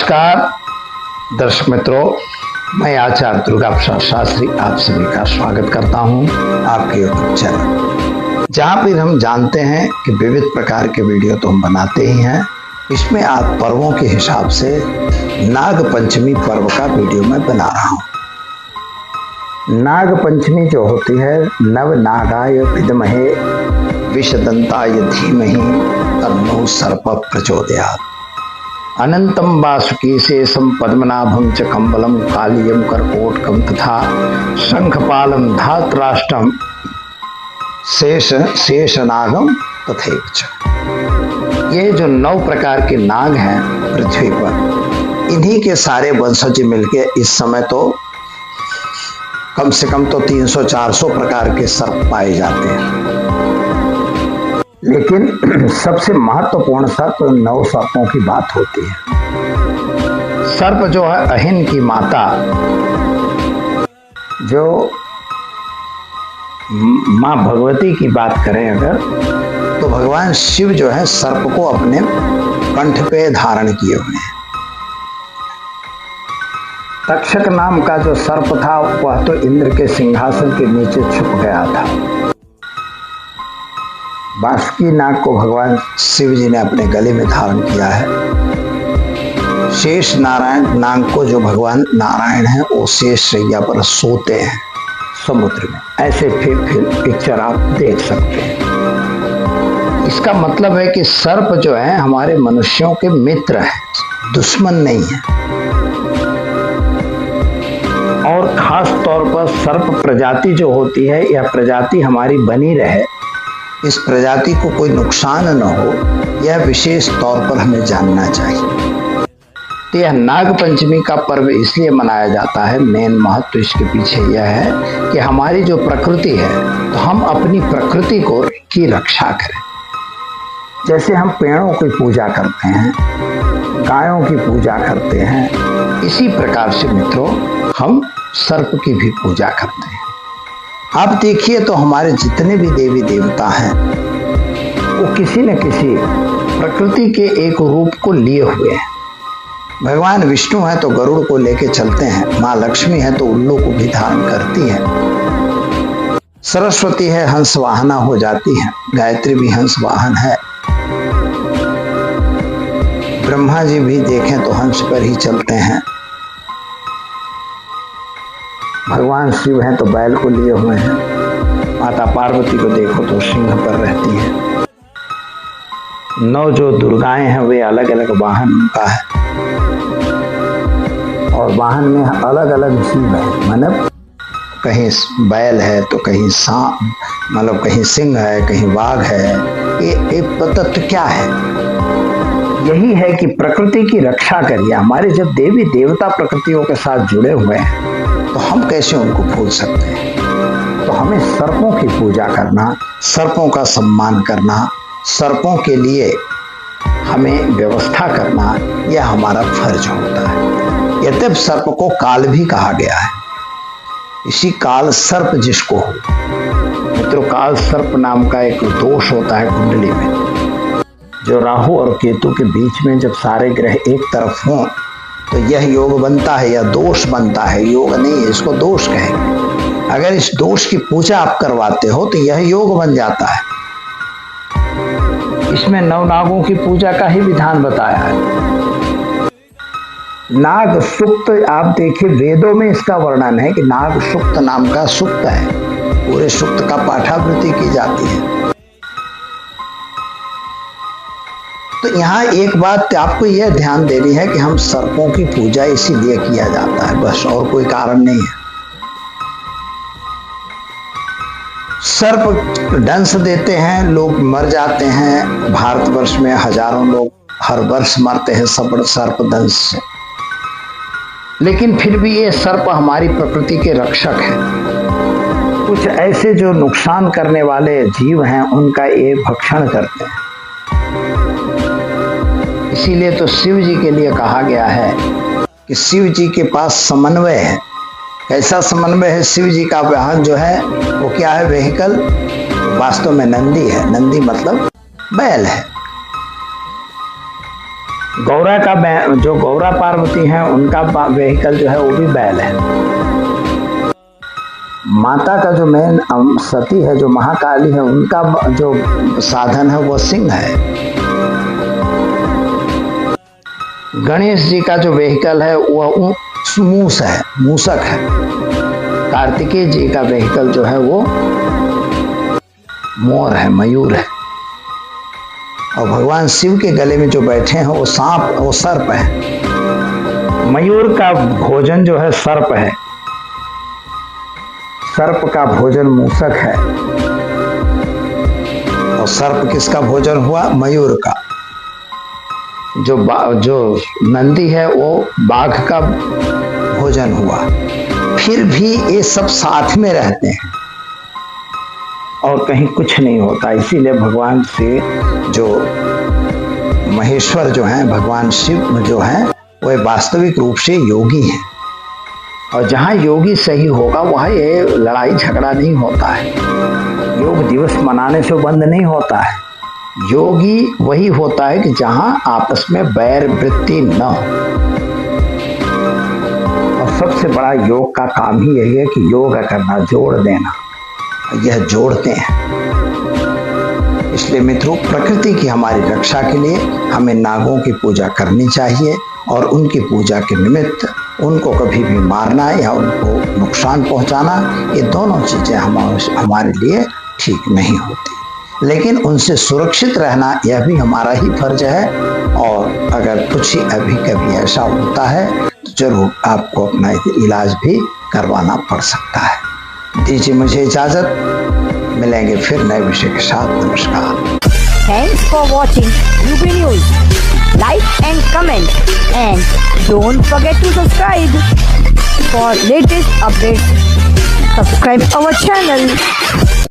नमस्कार दर्शक मित्रों, मैं आचार्य दुर्गा प्रसाद शास्त्री आप सभी का स्वागत करता हूं आपके यूट्यूब चैनल, जहां पर हम जानते हैं कि विविध प्रकार के वीडियो तो हम बनाते ही हैं। इसमें आज पर्वों के हिसाब से नाग पंचमी पर्व का वीडियो मैं बना रहा हूं। नाग पंचमी जो होती है, नव नागाय विद्महे विषदंताय धीमहि तन्नो सर्प प्रचोदयात्। अनंतम वासुकी शेषम पद्मनाभम च कम्बलम कालियम करकोटकम तथा शंखपालम धातराष्ट्रम शेषनागम तथैव च। ये जो 9 प्रकार के नाग हैं पृथ्वी पर, इन्हीं के सारे वंशज मिलके इस समय तो कम से कम तो 300-400 प्रकार के सर्प पाए जाते हैं। लेकिन सबसे महत्वपूर्ण सर्प 9 सर्पों की बात होती है। सर्प जो है अहिन की माता, जो माँ भगवती की बात करें अगर, तो भगवान शिव जो है सर्प को अपने कंठ पे धारण किए हुए हैं। तक्षक नाम का जो सर्प था वह तो इंद्र के सिंहासन के नीचे छुप गया था। बासुकी नाग को भगवान शिव जी ने अपने गले में धारण किया है। शेष नारायण नाग को जो भगवान नारायण है वो शेष शैया पर सोते हैं समुद्र में। ऐसे फिर पिक्चर आप देख सकते हैं। इसका मतलब है कि सर्प जो है हमारे मनुष्यों के मित्र हैं, दुश्मन नहीं है। और खास तौर पर सर्प प्रजाति जो होती है, यह प्रजाति हमारी बनी रहे, इस प्रजाति को कोई नुकसान न हो, यह विशेष तौर पर हमें जानना चाहिए। तो यह नाग पंचमी का पर्व इसलिए मनाया जाता है, मेन महत्व इसके पीछे यह है कि हमारी जो प्रकृति है, तो हम अपनी प्रकृति की रक्षा करें। जैसे हम पेड़ों की पूजा करते हैं, गायों की पूजा करते हैं, इसी प्रकार से मित्रों हम सर्प की भी पूजा करते हैं। आप देखिए तो हमारे जितने भी देवी देवता हैं वो किसी न किसी प्रकृति के एक रूप को लिए हुए हैं। भगवान विष्णु है तो गरुड़ को लेके चलते हैं, माँ लक्ष्मी है तो उल्लू को भी धारण करती है, सरस्वती है हंस वाहना हो जाती है, गायत्री भी हंस वाहन है, ब्रह्मा जी भी देखें तो हंस पर ही चलते हैं, भगवान शिव हैं तो बैल को लिए हुए हैं, माता पार्वती को देखो तो सिंह पर रहती है। 9 जो दुर्गाएं हैं वे अलग अलग वाहन उनका है, और वाहन में अलग अलग जीव है। मतलब कहीं बैल है तो कहीं सांप, मतलब कहीं सिंह है, कहीं बाघ है। ये तत्व क्या है? यही है कि प्रकृति की रक्षा करिए। हमारे जब देवी देवता प्रकृतियों के साथ जुड़े हुए हैं तो हम कैसे उनको भूल सकते हैं? तो हमें सर्पों की पूजा करना, सर्पों का सम्मान करना, सर्पों के लिए हमें व्यवस्था करना, यह हमारा फर्ज होता है। यद्यप सर्प को काल भी कहा गया है। इसी काल सर्प जिसको हो, मित्रों काल सर्प नाम का एक दोष होता है कुंडली में, जो राहु और केतु के बीच में जब सारे ग्रह एक तरफ हों तो यह योग बनता है या दोष बनता है। योग नहीं है, इसको दोष कहेंगे। अगर इस दोष की पूजा आप करवाते हो तो यह योग बन जाता है। इसमें 9 नागों की पूजा का ही विधान बताया है। नाग सुक्त आप देखिए, वेदों में इसका वर्णन है कि नाग सुक्त नाम का सुक्त है, पूरे सुक्त का पाठावृत्ति की जाती है। तो यहाँ एक बात आपको यह ध्यान देनी है कि हम सर्पों की पूजा इसीलिए किया जाता है, बस, और कोई कारण नहीं है। सर्प डंस देते हैं, लोग मर जाते हैं। भारतवर्ष में हजारों लोग हर वर्ष मरते हैं सर्प दंश से। लेकिन फिर भी ये सर्प हमारी प्रकृति के रक्षक हैं। कुछ ऐसे जो नुकसान करने वाले जीव हैं उनका ये भक्षण करते हैं। इसीलिए तो शिव जी के लिए कहा गया है कि शिव जी के पास समन्वय है। कैसा समन्वय है? शिव जी का वाहन जो है वो क्या है? व्हीकल वास्तव में नंदी है। नंदी मतलब बैल है। गौरा का जो गौरा पार्वती हैं उनका व्हीकल जो है वो भी बैल है। माता का जो मेन सती है, जो महाकाली है, उनका जो साधन है वो सिंह है। गणेश जी का जो व्हीकल है वह मूस है, मूसक है। कार्तिकेय जी का व्हीकल जो है वो मोर है, मयूर है। और भगवान शिव के गले में जो बैठे हैं वो सांप, वो सर्प है। मयूर का भोजन जो है सर्प है, सर्प का भोजन मूसक है। और सर्प किसका भोजन हुआ? मयूर का। जो नंदी है वो बाघ का भोजन हुआ। फिर भी ये सब साथ में रहते हैं और कहीं कुछ नहीं होता। इसीलिए भगवान से जो महेश्वर जो हैं, भगवान शिव जो हैं, वह वास्तविक रूप से योगी हैं। और जहाँ योगी सही होगा वहाँ ये लड़ाई झगड़ा नहीं होता है। योग दिवस मनाने से बंद नहीं होता है। योगी वही होता है कि जहाँ आपस में बैर वृत्ति न हो। और सबसे बड़ा योग का काम ही यही है कि योग करना, जोड़ देना। यह जोड़ते हैं। इसलिए मित्रों, प्रकृति की हमारी रक्षा के लिए हमें नागों की पूजा करनी चाहिए और उनकी पूजा के निमित्त उनको कभी भी मारना या उनको नुकसान पहुंचाना, ये दोनों चीजें हमारे लिए ठीक नहीं होती। लेकिन उनसे सुरक्षित रहना यह भी हमारा ही फर्ज है। और अगर कुछ ही अभी कभी ऐसा होता है तो जरूर आपको अपना इलाज भी करवाना पड़ सकता है। दीजिए मुझे इजाजत, मिलेंगे फिर नए विषय के साथ। नमस्कार। Thanks for watching UP news. Like and comment and don't forget to subscribe for latest updates. Subscribe our channel.